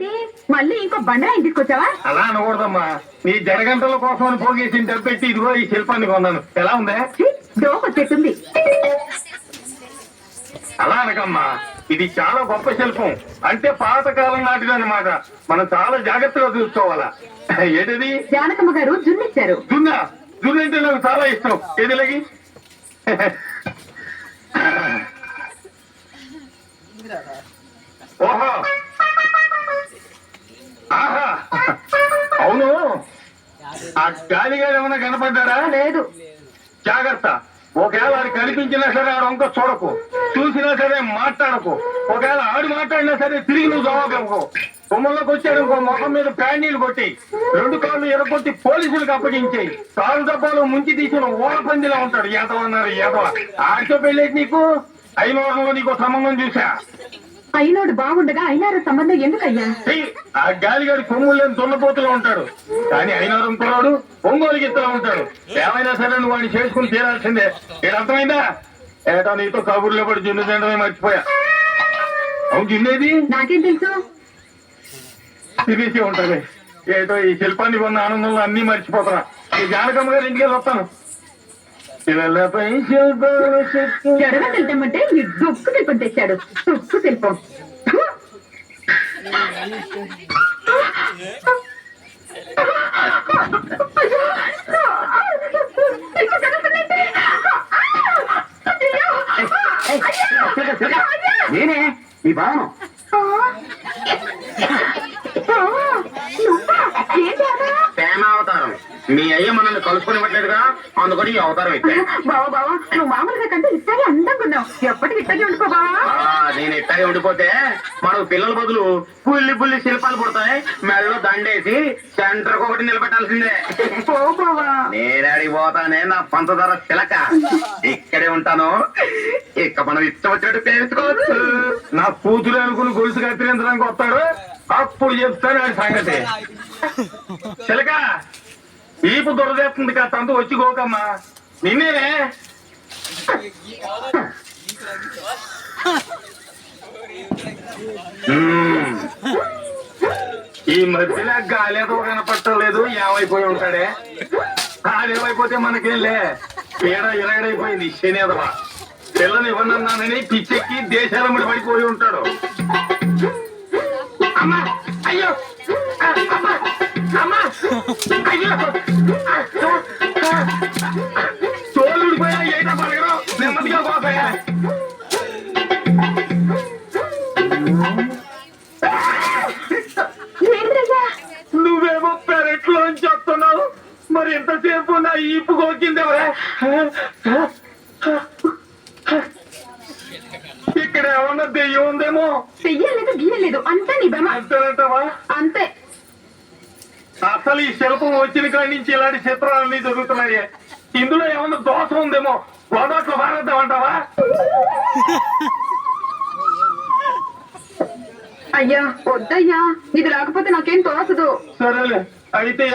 ఏంటి మళ్ళీ ఇంకో బండరాయి తీసుకొచ్చావా? అలా అనకూడదమ్మా. నీ జడగంటల కోసం పోగేసి డబ్బెట్టి ఇదిగో ఈ శిల్పాన్ని కొన్నాను. ఎలా ఉందే? దోకొచ్చేస్తుంది. అలా అనకమ్మా, ఇది చాలా గొప్ప శిల్పం. అంటే పాతకాలం నాటిది అన్నమాట. మనం చాలా జాగ్రత్తగా చూసుకోవాలా. ఏంటిది? జానకమ్మ గారు జున్నిచ్చారు. జున్ను అంటే నాకు చాలా ఇష్టం. ఏదిలాగి ఓహో, ఆహా, అవును. ఆ గాలిగాడు ఏమైనా కనపడ్డాడా? లేదు. జాగ్రత్త. ఒకవేళ ఆడు కనిపించినా సరే ఆడు వంక చూడకు, చూసినా సరే మాట్లాడకు. ఒకవేళ ఆడు మాట్లాడినా సరే తిరిగి నువ్వు జవాబు ఇవ్వకు. కొమ్మల్లోకి వచ్చాడు ఇంకో మొహం మీద ప్యాండీలు కొట్టి 2 కాళ్ళు ఎరగొట్టి పోలీసులకు అప్పగించాయి. కాలు డబ్బాలో ముంచి తీసిన ఓడపందిలా ఉంటాడు. ఏదవన్నారు ఏదవ. ఆడితో పెళ్ళేసి నీకు అయినవరంలో నీకు సంబంధం చూసా. అయినోడు బాగుండగా అయినారు సంబంధం ఎందుకయ్యా? ఆ గాలిగాడి కొమ్ములు లేని దున్నపోతులో ఉంటాడు. కానీ అయినవరం కురాడు ఒంగోలు గిత్తలో ఉంటాడు. ఏమైనా సరే నువ్వు వాడిని చేసుకుని తీరాల్సిందే. ఏడు అర్థమైందా? ఏటా నీతో కబుర్లో పడి జున్ను తినడమే మర్చిపోయా. అవును, జున్నేది నాకేం తెలుసు? తిరిగి ఉంటది. ఏటో ఈ శిల్పాన్ని కొన్న ఆనందంలో అన్ని మర్చిపోతున్నా. ఈ జానకమ్మ గారి ఇంటికి వస్తాను. ఎడవ శిల్పమంటే ఈ దుక్కు శిల్పం తెచ్చాడు. దుక్కు శిల్పం. నేనే నీ భావన. ప్రేమావతారం. మీ అయ్య మనల్ని కలుసుకునివ్వట్లేదుగా, అందుకని ఈ అవతారం ఇచ్చా. బావా బావా, నువ్వు మామూలుగా కంటే ఇట్టాగే అందంగా ఉన్నావు. ఎప్పటికి ఇట్టాగే ఉండిపో బావా. నేను ఇట్టాగే ఉండిపోతే మనకు పిల్లల బదులు పుల్లి పుల్లి శిల్పాలు పుడతాయి. మెడలో దండేసి సెంటర్ ఒకటి నిలబెట్టాల్సిందే. నేనాడికి పోతానే నా పంచదార చిలక. ఇక్కడే ఉంటాను. ఇక మనం ఇష్టం వచ్చినట్టు పేర్చుకోవచ్చు. నా కూతురు అనుకుని గొలుసు కత్తిరించడానికి వస్తాడు. అప్పుడు చెప్తాను ఆడి సంగతి. చిలక ఈపు దొరదేస్తుంది కదా, తంతు వచ్చి గోకమ్మా. నిన్నేనే ఈ మధ్యలో గాలేదో కనపట్టలేదు. ఏమైపోయి ఉంటాడే. ఆడేమైపోతే మనకేంలే. పీడ ఇరగడైపోయింది. శనేదవా పిల్లని ఇవ్వనన్నానని పిచ్చెక్కి దేశాలమ్మడి పడిపోయి ఉంటాడు. అమ్మా, అయ్యో, అమ్మా, అమ్మా, అయ్యో, తోలుడిపోయా. ఏటా పడగడం నెమ్మదిగా పోతాయా. నువ్వేమో పెరట్లోంచి వస్తున్నావు. మరి ఎంతసేపు నా ఈపు గోకింది ఎవరా? ఇక్కడ ఏమన్నా దెయ్యం ఉందేమో. చెయ్యలేదు గీయలేదు, అంతే నీ బెమ. అంతేనంటావా? అంతే. అసలు ఈ శిల్పం వచ్చిన కాడి నుంచి ఇలాంటి చిత్రాలన్నీ జరుగుతున్నాయి. ఇందులో ఏమన్నా దోషం ఉందేమో. గోదాట్లో మారేద్దామంటావా? అయ్యా వద్దయ్యా, ఇది రాకపోతే నాకేం తోచదు. సరేలే అయితే.